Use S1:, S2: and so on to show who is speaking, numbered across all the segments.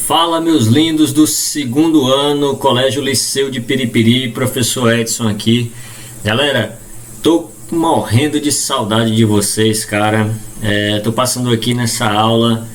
S1: Fala, meus lindos do segundo ano, Colégio Liceu de Piripiri, professor Edson aqui. Galera, tô morrendo de saudade de vocês, cara. Tô passando aqui nessa aula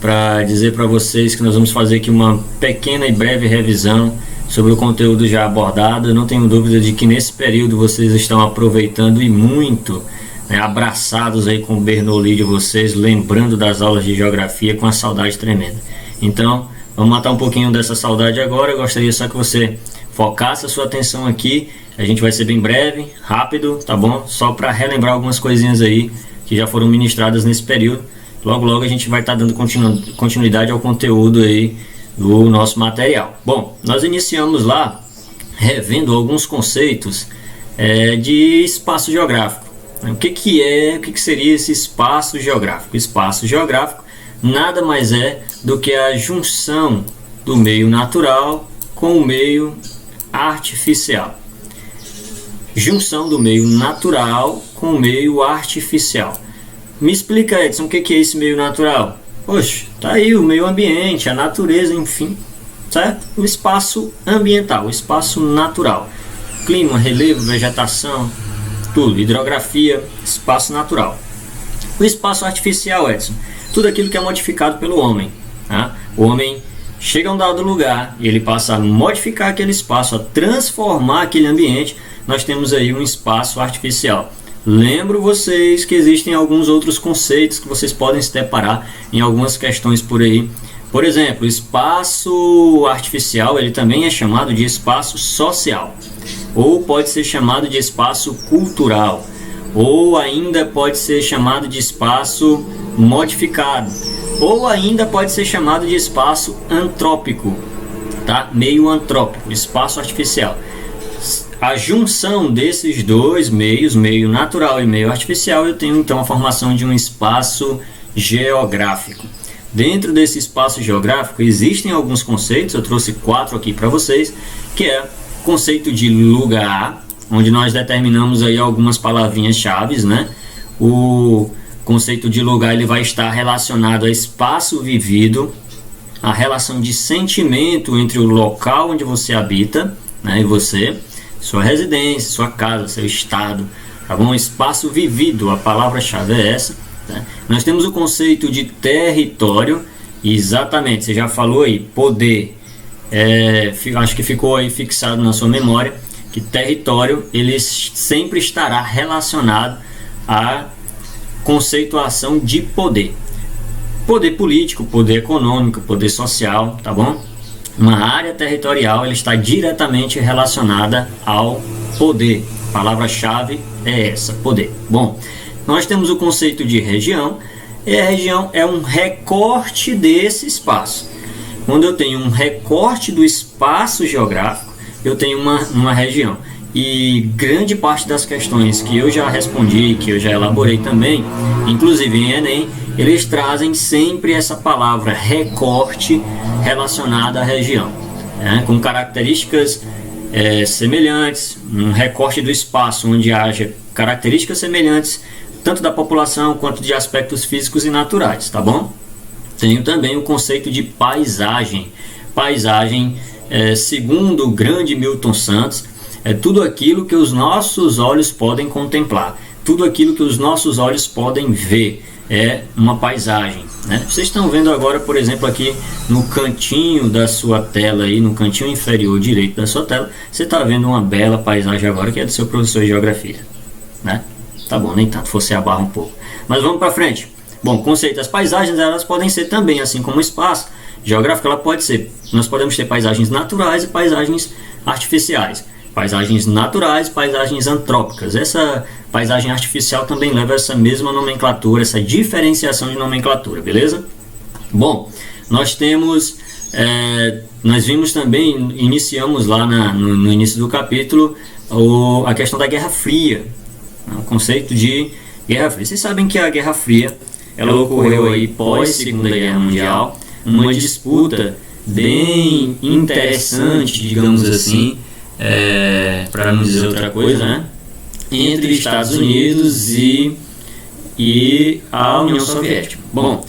S1: para dizer para vocês que nós vamos fazer aqui uma pequena e breve revisão sobre o conteúdo já abordado. Eu não tenho dúvida de que nesse período vocês estão aproveitando e muito, abraçados aí com o Bernoulli de vocês, lembrando das aulas de geografia com a saudade tremenda. Então, vamos matar um pouquinho dessa saudade agora. Eu gostaria só que você focasse a sua atenção aqui. A gente vai ser bem breve, rápido, tá bom? Só para relembrar algumas coisinhas aí que já foram ministradas nesse período. Logo, logo a gente vai estar dando continuidade ao conteúdo aí do nosso material. Bom, nós iniciamos lá revendo alguns conceitos de espaço geográfico. O que seria esse espaço geográfico? Espaço geográfico nada mais é do que a junção do meio natural com o meio artificial. Junção do meio natural com o meio artificial. Me explica, Edson, o que é esse meio natural? Poxa, tá aí o meio ambiente, a natureza, enfim, certo? O espaço ambiental, o espaço natural. Clima, relevo, vegetação, tudo, hidrografia, espaço natural. O espaço artificial, Edson, tudo aquilo que é modificado pelo homem. Tá? O homem chega a um dado lugar e ele passa a modificar aquele espaço, a transformar aquele ambiente. Nós temos aí um espaço artificial. Lembro vocês que existem alguns outros conceitos que vocês podem se deparar em algumas questões por aí. Por exemplo, o espaço artificial ele também é chamado de espaço social, ou pode ser chamado de espaço cultural, ou ainda pode ser chamado de espaço modificado, ou ainda pode ser chamado de espaço antrópico, tá? Meio antrópico, espaço artificial. A junção desses dois meios, meio natural e meio artificial, eu tenho então a formação de um espaço geográfico. Dentro desse espaço geográfico existem alguns conceitos, eu trouxe 4 aqui para vocês, que é o conceito de lugar, onde nós determinamos aí algumas palavrinhas-chave, né? O conceito de lugar ele vai estar relacionado a espaço vivido, a relação de sentimento entre o local onde você habita, né, e você, sua residência, sua casa, seu estado, tá bom? Espaço vivido, a palavra-chave é essa. Né? Nós temos o conceito de território, exatamente, você já falou aí, poder, acho que ficou aí fixado na sua memória, que território ele sempre estará relacionado a conceituação de poder. Poder político, poder econômico, poder social, tá bom? Uma área territorial ela está diretamente relacionada ao poder. A palavra-chave é essa, poder. Bom, nós temos o conceito de região, e a região é um recorte desse espaço. Quando eu tenho um recorte do espaço geográfico, eu tenho uma região. E grande parte das questões que eu já respondi, que eu já elaborei também, inclusive em Enem, eles trazem sempre essa palavra recorte relacionada à região, né? Com características semelhantes, um recorte do espaço onde haja características semelhantes, tanto da população quanto de aspectos físicos e naturais, tá bom? Tenho também o conceito de paisagem. Paisagem, segundo o grande Milton Santos, é tudo aquilo que os nossos olhos podem contemplar, tudo aquilo que os nossos olhos podem ver, é uma paisagem, né? Vocês estão vendo agora, por exemplo, aqui no cantinho da sua tela, aí, no cantinho inferior direito da sua tela, você está vendo uma bela paisagem agora, que é do seu professor de geografia, né? Tá bom, nem tanto, você abarra um pouco. Mas vamos para frente. Bom, conceito das paisagens, elas podem ser também, assim como o espaço geográfico, ela pode ser. Nós podemos ter paisagens naturais e paisagens artificiais. Paisagens naturais, paisagens antrópicas. Essa paisagem artificial também leva essa mesma nomenclatura, essa diferenciação de nomenclatura, beleza? Bom, nós temos, nós vimos também, iniciamos lá no início do capítulo, a questão da Guerra Fria, o conceito de Guerra Fria. Vocês sabem que a Guerra Fria, ela ocorreu aí pós Segunda Guerra Mundial, uma disputa bem interessante, digamos assim, para não dizer outra coisa, né? Entre Estados Unidos e a União Soviética. Bom,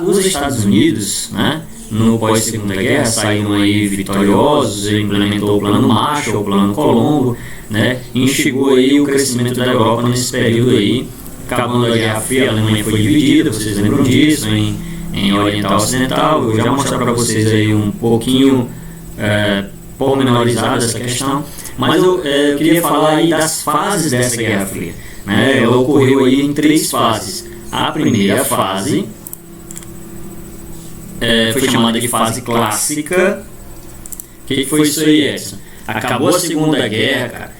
S1: os Estados Unidos, né, no pós-segunda guerra, saíram aí vitoriosos, implementou o plano Marshall, o plano Colombo, né, instigou aí o crescimento da Europa nesse período aí. Acabando a Guerra Fria, a Alemanha foi dividida, vocês lembram disso, em Oriental e Ocidental. Eu já vou mostrar para vocês aí um pouquinho pormenorizado essa questão, mas eu queria falar aí das fases dessa Guerra Fria, né? Ela ocorreu aí em 3 fases. A primeira fase foi chamada de fase clássica. O que foi isso aí, Edson? Acabou a Segunda Guerra, cara.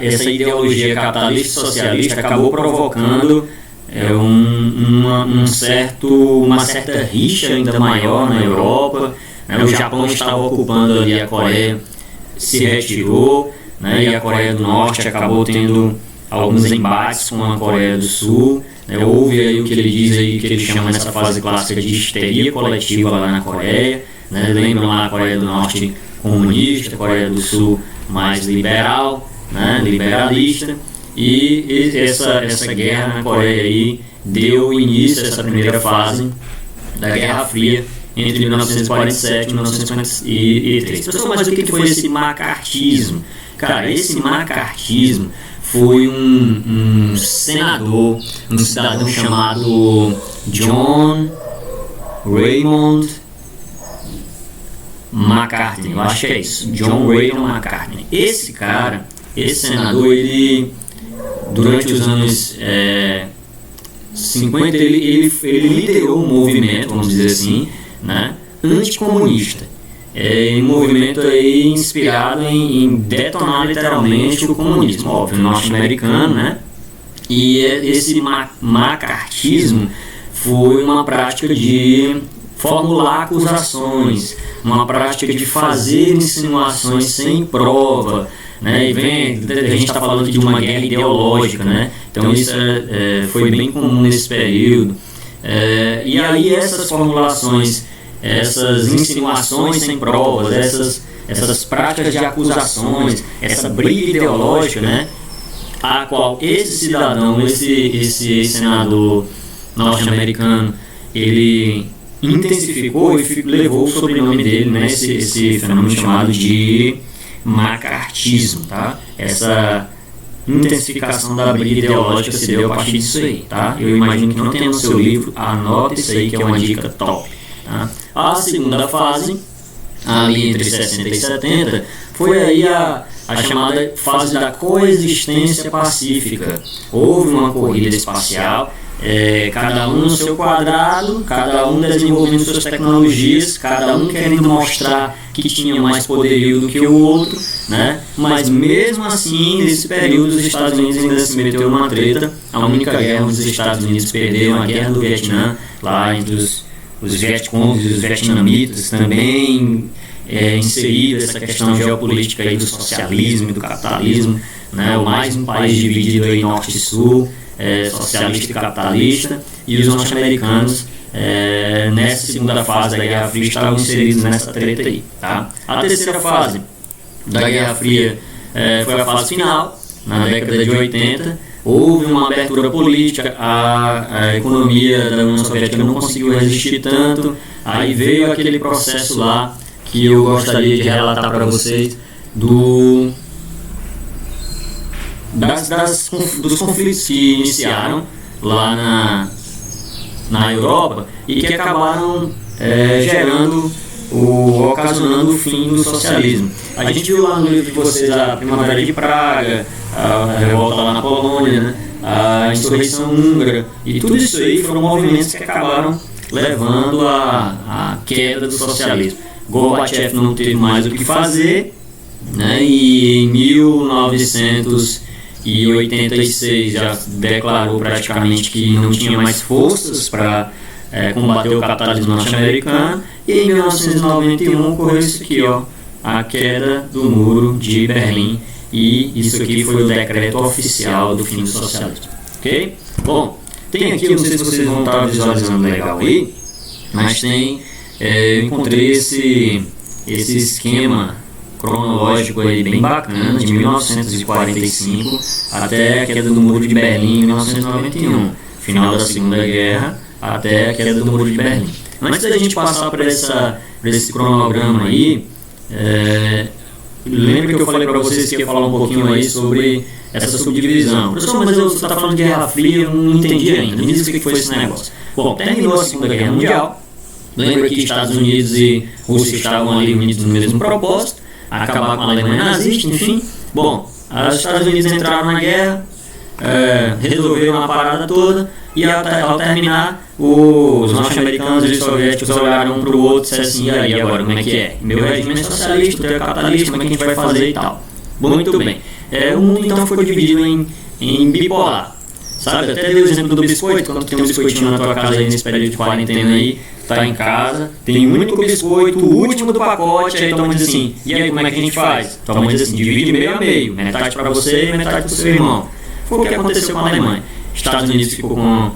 S1: Essa ideologia capitalista socialista acabou provocando uma certa rixa ainda maior na Europa, né? O Japão estava ocupando ali a Coreia, se retirou, né? E a Coreia do Norte acabou tendo alguns embates com a Coreia do Sul, né? Houve aí o que ele diz aí, que ele chama nessa fase clássica de histeria coletiva lá na Coreia, né? Lembram lá a Coreia do Norte comunista, a Coreia do Sul mais liberal, né? Liberalista, e essa guerra na Coreia aí deu início a essa primeira fase da Guerra Fria entre 1947 e 1953. Pessoal, mas o que foi esse macartismo? Cara, esse macartismo foi um senador, um cidadão chamado John Raymond McCartney, eu acho que é isso, John Raymond McCartney. Esse cara, esse senador, ele durante os anos 50, ele liderou um movimento, vamos dizer assim, né, anticomunista. Um movimento aí inspirado em detonar literalmente o comunismo, óbvio, norte-americano, né? E esse macartismo foi uma prática de formular acusações, uma prática de fazer insinuações sem prova, né? E a gente está falando aqui de uma guerra ideológica, né? Então isso foi bem comum nesse período. E aí essas formulações, essas insinuações sem provas, essas práticas de acusações, essa briga ideológica, né? A qual esse cidadão, esse senador norte-americano, ele intensificou e levou o sobrenome dele, né? Esse fenômeno chamado de macartismo, tá? Essa intensificação da briga ideológica se deu a partir disso aí, tá? Eu imagino que não tem no seu livro, anota isso aí que é uma dica top, tá? A segunda fase, ali entre 60 e 70, foi aí a chamada fase da coexistência pacífica. Houve uma corrida espacial, cada um no seu quadrado, cada um desenvolvendo suas tecnologias, cada um querendo mostrar que tinha mais poderio do que o outro, né? Mas mesmo assim, nesse período, os Estados Unidos ainda se meteu numa treta. A única guerra onde os Estados Unidos perderam, a guerra do Vietnã, lá entre os Vietcongs e os vietnamitas, também inserido essa questão geopolítica aí do socialismo e do capitalismo, né? Mais um país dividido aí norte e sul, socialista e capitalista, e os norte-americanos nessa segunda fase da Guerra Fria estavam inseridos nessa treta aí, tá? A terceira fase da Guerra Fria foi a fase final, na década de 80. Houve uma abertura política, a economia da União Soviética não conseguiu resistir tanto, aí veio aquele processo lá que eu gostaria de relatar para vocês dos conflitos que iniciaram lá na Europa e que acabaram ocasionando o fim do socialismo. A gente viu lá no livro de vocês a Primavera de Praga, a revolta lá na Polônia, né? A insurreição húngara, e tudo isso aí foram movimentos que acabaram levando à queda do socialismo. Gorbachev não teve mais o que fazer, né? E em 1986 já declarou praticamente que não tinha mais forças para combater o capitalismo norte-americano, e em 1991 ocorreu isso aqui, ó, a queda do Muro de Berlim, e isso aqui foi o decreto oficial do fim do socialismo, ok? Bom, tem aqui, eu não sei se vocês vão estar visualizando legal aí, mas eu encontrei esse esquema cronológico aí bem bacana, de 1945 até a queda do Muro de Berlim em 1991, final da Segunda Guerra, até a queda do Muro de Berlim. Antes da gente passar por esse cronograma aí, lembra que eu falei para vocês que ia falar um pouquinho aí sobre essa subdivisão. Professor, mas você está falando de Guerra Fria, eu não entendi ainda. Me diz o que foi esse negócio. Bom, terminou a Segunda Guerra Mundial. Lembra que Estados Unidos e Rússia estavam ali unidos no mesmo propósito, acabar com a Alemanha nazista, enfim. Bom, os Estados Unidos entraram na guerra, resolveram a parada toda, e ao terminar, os norte-americanos e os soviéticos olharam um para o outro e disseram assim: e aí agora, como é que é? Meu regime é socialista, o teu é capitalista, como é que a gente vai fazer e tal? Muito bem. O mundo então ficou dividido em bipolar. Sabe, até dei o exemplo do biscoito, quando tem um biscoitinho na tua casa aí nesse período de quarentena aí, tá em casa, tem um único biscoito, o último do pacote, aí tua mãe diz assim: e aí, como é que a gente faz? Tua mãe diz assim: divide meio a meio, metade para você e metade para o seu irmão. Foi o que aconteceu com a Alemanha. Estados Unidos ficou com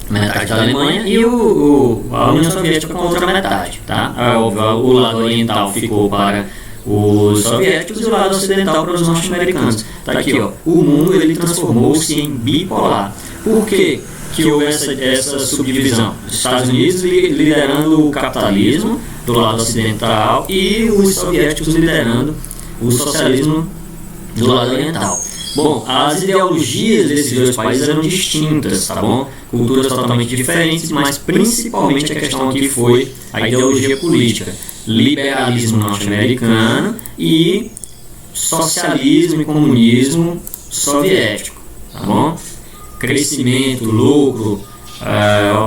S1: metade da Alemanha e a União Soviética com a outra metade, tá? O lado oriental ficou para os soviéticos e o lado ocidental para os norte-americanos. Tá aqui, ó. O mundo ele transformou-se em bipolar. Por quê que houve essa subdivisão? Os Estados Unidos liderando o capitalismo do lado ocidental e os soviéticos liderando o socialismo do lado oriental. Bom, as ideologias desses dois países eram distintas, tá bom? Culturas totalmente diferentes, mas principalmente a questão aqui foi a ideologia política. Liberalismo norte-americano e socialismo e comunismo soviético, tá bom? Crescimento, lucro,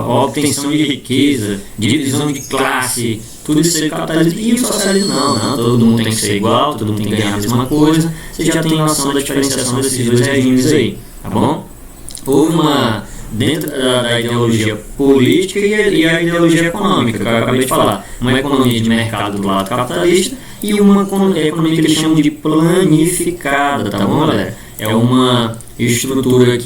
S1: obtenção de riqueza, divisão de classe, tudo isso aí capitalismo. E o socialismo não, todo mundo tem que ser igual, todo mundo tem que ganhar a mesma coisa. Você já tem noção da diferenciação desses dois regimes aí, tá bom? Houve dentro da ideologia política e a ideologia econômica, que eu acabei de falar, uma economia de mercado do lado capitalista e uma economia que eles chamam de planificada, tá bom, galera? É uma estrutura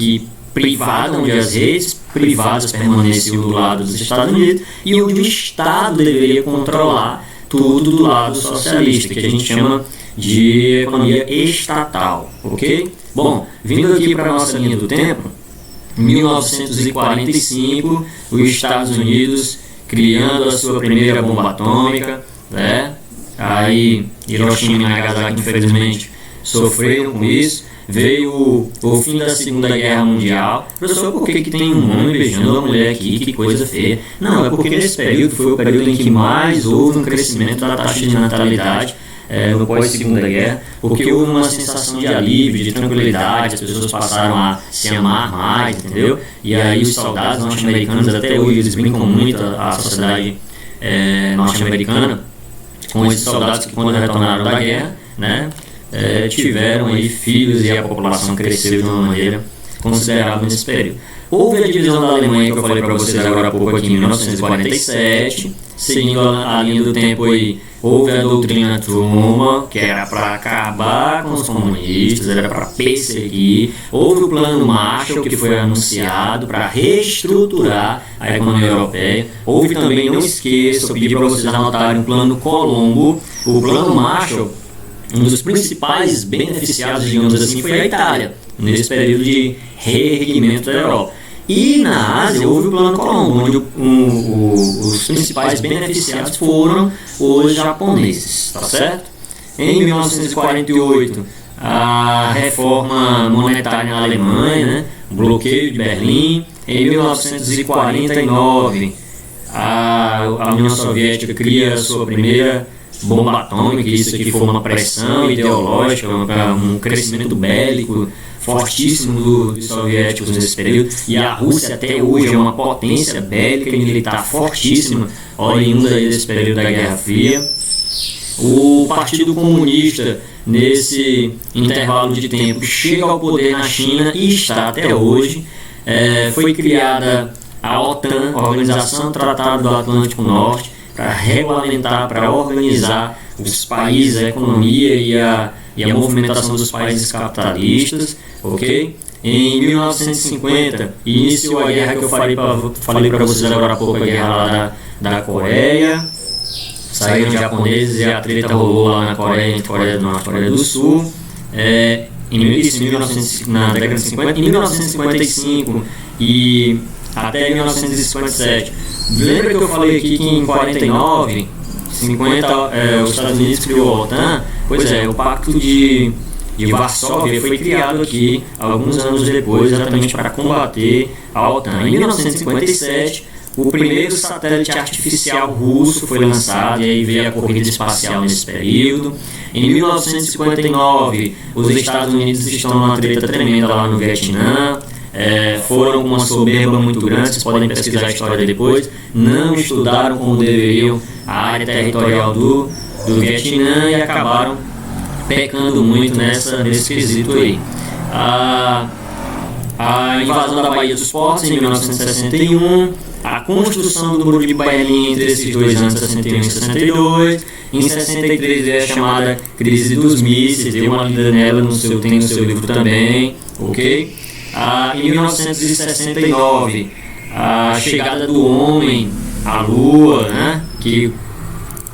S1: privada, onde as redes privadas permaneciam do lado dos Estados Unidos e onde o Estado deveria controlar tudo do lado socialista, que a gente chama de economia estatal, ok? Bom, vindo aqui para a nossa linha do tempo, 1945, os Estados Unidos criando a sua primeira bomba atômica, né? Aí Hiroshima e Nagasaki, infelizmente, sofreram com isso. Veio o fim da Segunda Guerra Mundial. Professor, por que tem um homem beijando uma mulher aqui? Que coisa feia. Não, é porque nesse período foi o período em que mais houve um crescimento da taxa de natalidade no pós-Segunda Guerra, porque houve uma sensação de alívio, de tranquilidade, as pessoas passaram a se amar mais, entendeu? E aí os soldados norte-americanos, até hoje, eles brincam muito a sociedade norte-americana com esses soldados que, quando retornaram da guerra, né, tiveram aí filhos e a população cresceu de uma maneira considerável nesse período. Houve a divisão da Alemanha que eu falei para vocês agora há pouco aqui em 1947, seguindo a linha do tempo aí, houve a doutrina Truman, que era para acabar com os comunistas, era para perseguir, houve o plano Marshall, que foi anunciado para reestruturar a economia europeia, houve também, não esqueça, eu pedi para vocês anotarem o plano Colombo. O plano Marshall, um dos principais beneficiados, digamos assim, foi a Itália, nesse período de reerguimento da Europa. E na Ásia houve o plano Colombo, onde os principais beneficiados foram os japoneses, tá certo? Em 1948, a reforma monetária na Alemanha, né? O bloqueio de Berlim. Em 1949, a União Soviética cria a sua primeira bomba atômica. Isso aqui foi uma pressão ideológica, um crescimento bélico fortíssimo dos soviéticos nesse período, e a Rússia até hoje é uma potência bélica e militar fortíssima, oriunda desse período da Guerra Fria. O Partido Comunista, nesse intervalo de tempo, chega ao poder na China e está até hoje. Foi criada a OTAN, a Organização Tratado do Atlântico Norte, para regulamentar, para organizar os países, a economia e a movimentação dos países capitalistas, ok? Em 1950, iniciou a guerra que eu falei para vocês agora há pouco, a guerra lá da Coreia. Saíram japoneses e a treta rolou lá na Coreia, entre Coreia do Norte e Coreia do Sul. Na década de 50, em 1955, e até 1957. Lembra que eu falei aqui que em 49, 50, os Estados Unidos criou a OTAN? Pois é, o Pacto de Varsóvia foi criado aqui alguns anos depois, exatamente para combater a OTAN. Em 1957, o primeiro satélite artificial russo foi lançado, e aí veio a corrida espacial nesse período. Em 1959, os Estados Unidos estão numa treta tremenda lá no Vietnã. Foram com uma soberba muito grande, vocês podem pesquisar a história depois. Não estudaram como deveriam a área territorial do Vietnã e acabaram pecando muito nesse quesito aí. A invasão da Baía dos Portos em 1961, a construção do Muro de Berlim entre esses dois anos, 61 e 62. Em 63 veio a chamada crise dos mísseis, deu uma lida nela, tem no seu livro também, ok? Em 1969, a chegada do homem à Lua, né? Que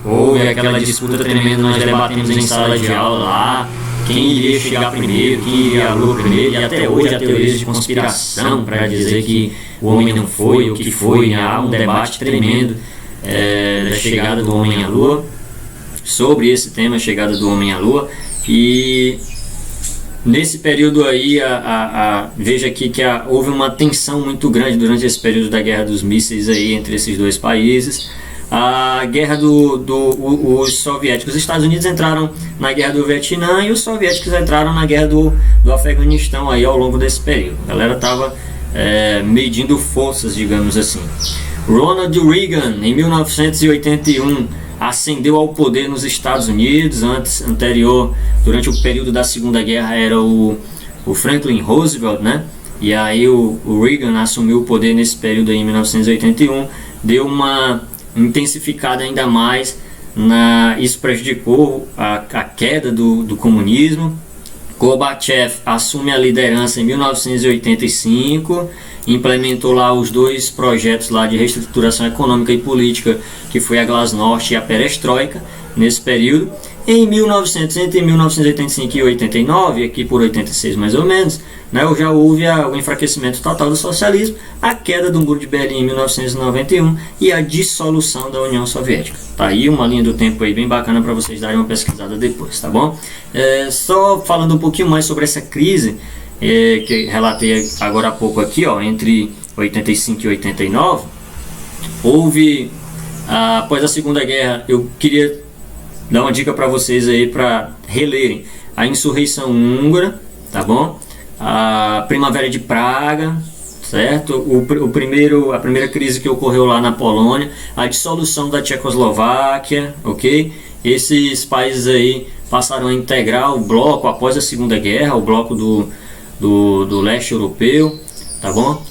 S1: houve aquela disputa tremenda, nós debatemos em sala de aula lá, quem iria chegar primeiro, quem iria à Lua primeiro, e até hoje há teorias de conspiração para dizer que o homem não foi, o que foi. Há um debate tremendo da chegada do homem à Lua, sobre esse tema, a chegada do homem à Lua. E nesse período aí, veja aqui que houve uma tensão muito grande durante esse período da Guerra dos Mísseis aí entre esses dois países. A guerra os soviéticos, os Estados Unidos entraram na guerra do Vietnã e os soviéticos entraram na guerra do Afeganistão aí ao longo desse período. A galera estava medindo forças, digamos assim. Ronald Reagan, em 1981, ascendeu ao poder nos Estados Unidos. Anterior, durante o período da Segunda Guerra, era o Franklin Roosevelt, né? E aí o Reagan assumiu o poder nesse período aí, em 1981, deu uma intensificada ainda mais, isso prejudicou a queda do comunismo. Gorbachev assume a liderança em 1985, implementou lá os dois projetos lá de reestruturação econômica e política, que foi a Glasnost e a Perestroika, nesse período. Entre 1985 e 89, aqui por 86 mais ou menos, né, já houve o enfraquecimento total do socialismo, a queda do Muro de Berlim em 1991 e a dissolução da União Soviética. Tá aí uma linha do tempo aí bem bacana para vocês darem uma pesquisada depois, tá bom? Só falando um pouquinho mais sobre essa crise que relatei agora há pouco aqui, ó, entre 85 e 89, houve, após a Segunda Guerra, eu queria dar uma dica para vocês aí para relerem a insurreição húngara, tá bom? A Primavera de Praga, certo? A primeira crise que ocorreu lá na Polônia, a dissolução da Tchecoslováquia, ok? Esses países aí passaram a integrar o bloco após a Segunda Guerra, o bloco do leste europeu, tá bom?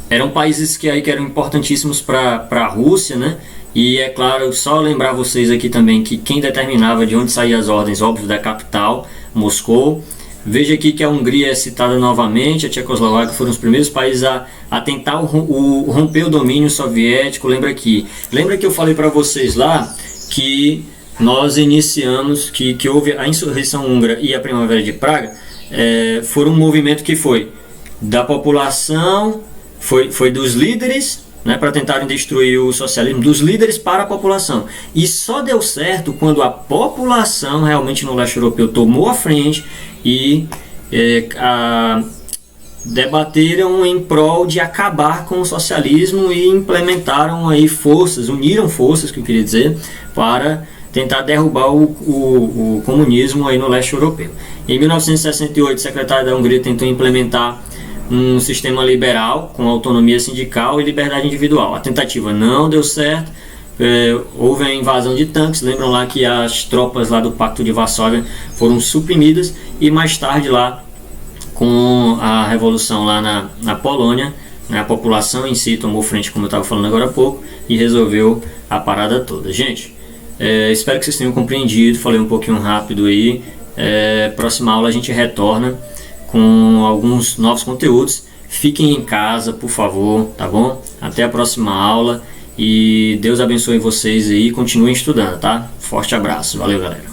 S1: Eram países que eram importantíssimos para a Rússia, né? E é claro, só lembrar vocês aqui também que quem determinava de onde saíam as ordens, óbvio, da capital, Moscou. Veja aqui que a Hungria é citada novamente, a Tchecoslováquia foram os primeiros países a tentar romper o domínio soviético. Lembra que eu falei para vocês lá que nós iniciamos, que houve a insurreição húngara e a Primavera de Praga, foram um movimento que foi da população, foi dos líderes, né, para tentarem destruir o socialismo, dos líderes para a população. E só deu certo quando a população realmente no leste europeu tomou a frente e debateram em prol de acabar com o socialismo e implementaram aí uniram forças, que eu queria dizer, para tentar derrubar o comunismo aí no leste europeu. Em 1968, o secretário da Hungria tentou implementar um sistema liberal com autonomia sindical e liberdade individual. A tentativa não deu certo, houve a invasão de tanques. Lembram lá que as tropas lá do Pacto de Varsóvia foram suprimidas, e mais tarde lá, com a revolução lá na Polônia, né, a população em si tomou frente, como eu estava falando agora há pouco, e resolveu a parada toda. Gente, espero que vocês tenham compreendido, falei um pouquinho rápido aí. Próxima aula a gente retorna com alguns novos conteúdos. Fiquem em casa, por favor, tá bom? Até a próxima aula e Deus abençoe vocês aí, continuem estudando, tá? Forte abraço, valeu galera!